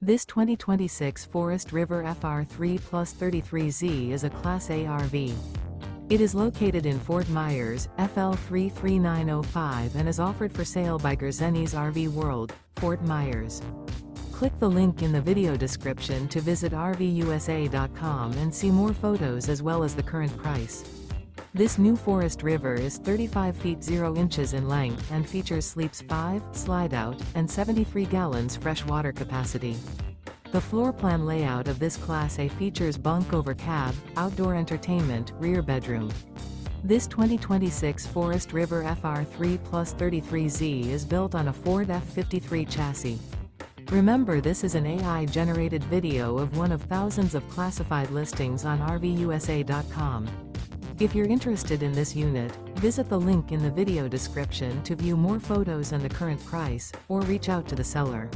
This 2026 Forest River FR3 Plus 33Z is a Class A RV. It is located in Fort Myers, FL 33905 and is offered for sale by Gerzeny's RV World, Fort Myers. Click the link in the video description to visit RVUSA.com and see more photos as well as the current price. This new Forest River is 35 feet 0 inches in length and features sleeps 5, Slideout, and 73 gallons fresh water capacity. The floor plan layout of this Class A features bunk over cab, outdoor entertainment, rear bedroom. This 2026 Forest River FR3 Plus 33Z is built on a Ford F-53 chassis. Remember, this is an AI-generated video of one of thousands of classified listings on RVUSA.com. If you're interested in this unit, visit the link in the video description to view more photos and the current price, or reach out to the seller.